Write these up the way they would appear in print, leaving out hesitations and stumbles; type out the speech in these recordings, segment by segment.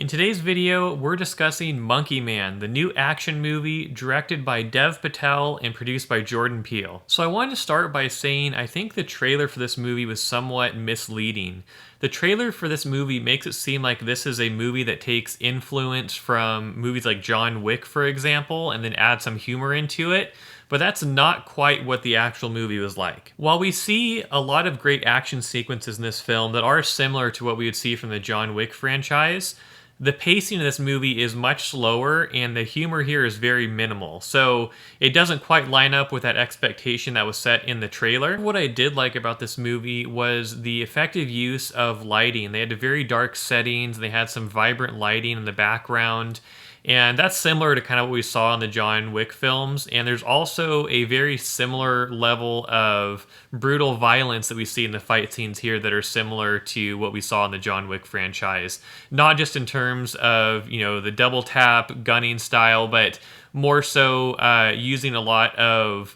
In today's video, we're discussing Monkey Man, the new action movie directed by Dev Patel and produced by Jordan Peele. So I wanted to start by saying I think the trailer for this movie was somewhat misleading. The trailer for this movie makes it seem like this is a movie that takes influence from movies like John Wick, for example, and then adds some humor into it. But that's not quite what the actual movie was like. While we see a lot of great action sequences in this film that are similar to what we would see from the John Wick franchise, the pacing of this movie is much slower and the humor here is very minimal. So it doesn't quite line up with that expectation that was set in the trailer. What I did like about this movie was the effective use of lighting. They had very dark settings, they had some vibrant lighting in the background. And that's similar to kind of what we saw in the John Wick films. And there's also a very similar level of brutal violence that we see in the fight scenes here that are similar to what we saw in the John Wick franchise. Not just in terms of, the double tap gunning style, but more so using a lot of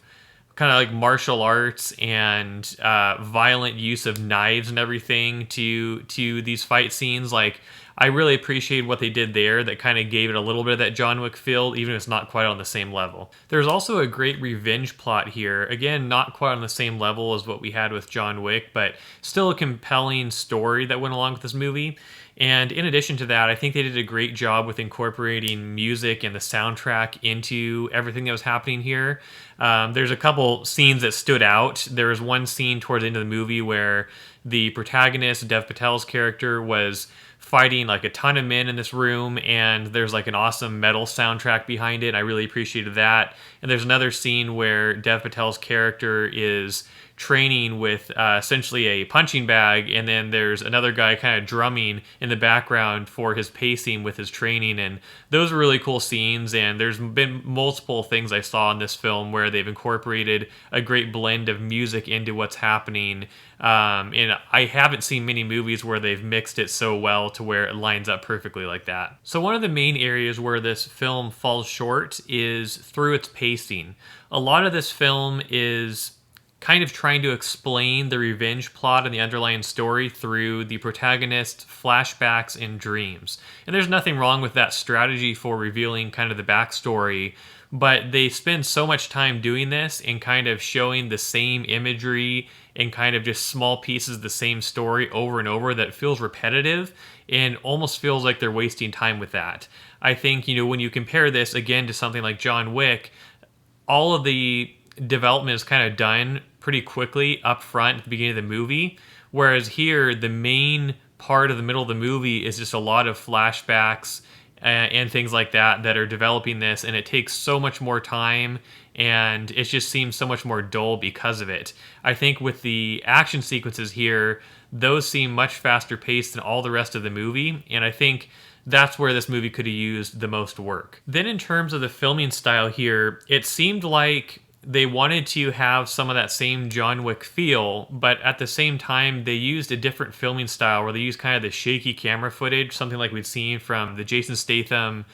kind of like martial arts and violent use of knives and everything to these fight scenes. Like, I really appreciate what they did there that kind of gave it a little bit of that John Wick feel, even if it's not quite on the same level. There's also a great revenge plot here. Again, not quite on the same level as what we had with John Wick, but still a compelling story that went along with this movie. And in addition to that, I think they did a great job with incorporating music and the soundtrack into everything that was happening here. There's a couple scenes that stood out. There was one scene towards the end of the movie where the protagonist, Dev Patel's character, was fighting like a ton of men in this room, and there's like an awesome metal soundtrack behind it. I really appreciated that. And there's another scene where Dev Patel's character is training with essentially a punching bag, and then there's another guy kind of drumming in the background for his pacing with his training, and those are really cool scenes. And there's been multiple things I saw in this film where they've incorporated a great blend of music into what's happening, and I haven't seen many movies where they've mixed it so well to where it lines up perfectly like that. So one of the main areas where this film falls short is through its pacing. A lot of this film is kind of trying to explain the revenge plot and the underlying story through the protagonist's flashbacks and dreams. And there's nothing wrong with that strategy for revealing kind of the backstory, but they spend so much time doing this and kind of showing the same imagery and kind of just small pieces of the same story over and over that it feels repetitive and almost feels like they're wasting time with that. I think, when you compare this again to something like John Wick, all of the development is kind of done pretty quickly up front at the beginning of the movie, whereas here the main part of the middle of the movie is just a lot of flashbacks and things like that are developing this, and it takes so much more time and it just seems so much more dull because of it. I think with the action sequences here, those seem much faster paced than all the rest of the movie, and I think that's where this movie could have used the most work. Then in terms of the filming style here, it seemed like they wanted to have some of that same John Wick feel, but at the same time, they used a different filming style where they used kind of the shaky camera footage, something like we'd seen from the Jason Statham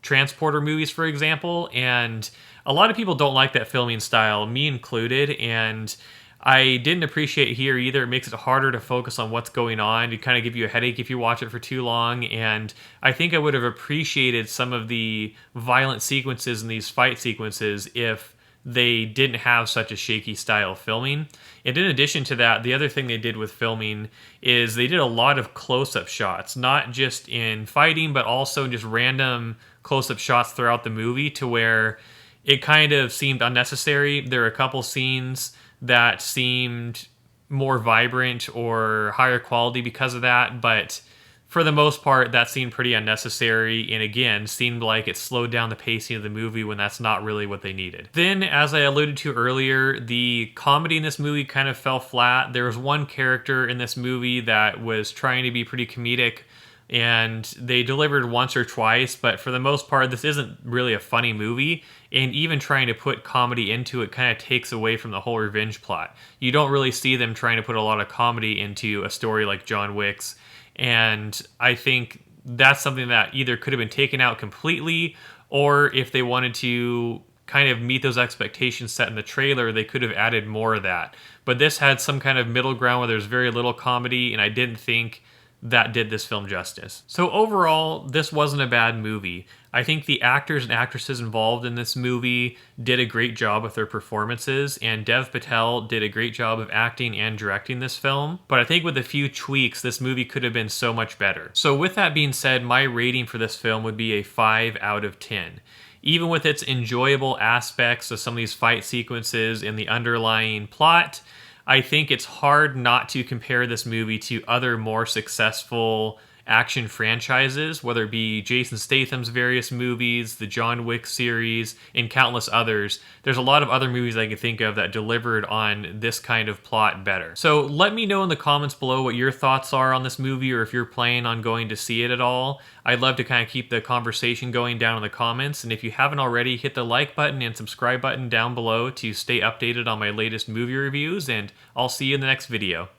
Transporter movies, for example. And a lot of people don't like that filming style, me included, and I didn't appreciate it here either. It makes it harder to focus on what's going on. It kind of give you a headache if you watch it for too long. And I think I would have appreciated some of the violent sequences in these fight sequences if they didn't have such a shaky style of filming. And in addition to that, the other thing they did with filming is they did a lot of close-up shots, not just in fighting, but also just random close-up shots throughout the movie to where it kind of seemed unnecessary. There are a couple scenes that seemed more vibrant or higher quality because of that, but for the most part, that seemed pretty unnecessary, and again, seemed like it slowed down the pacing of the movie when that's not really what they needed. Then, as I alluded to earlier, the comedy in this movie kind of fell flat. There was one character in this movie that was trying to be pretty comedic, and they delivered once or twice, but for the most part, this isn't really a funny movie, and even trying to put comedy into it kind of takes away from the whole revenge plot. You don't really see them trying to put a lot of comedy into a story like John Wick's, and I think that's something that either could have been taken out completely, or if they wanted to kind of meet those expectations set in the trailer, they could have added more of that. But this had some kind of middle ground where there's very little comedy, and I didn't think that did this film justice. So overall, this wasn't a bad movie. I think the actors and actresses involved in this movie did a great job with their performances, and Dev Patel did a great job of acting and directing this film. But I think with a few tweaks, this movie could have been so much better. So with that being said, my rating for this film would be a 5 out of 10. Even with its enjoyable aspects of some of these fight sequences and the underlying plot, I think it's hard not to compare this movie to other more successful action franchises, whether it be Jason Statham's various movies, the John Wick series, and countless others. There's a lot of other movies I can think of that delivered on this kind of plot better. So let me know in the comments below what your thoughts are on this movie, or if you're planning on going to see it at all. I'd love to kind of keep the conversation going down in the comments, and if you haven't already, hit the like button and subscribe button down below to stay updated on my latest movie reviews, and I'll see you in the next video.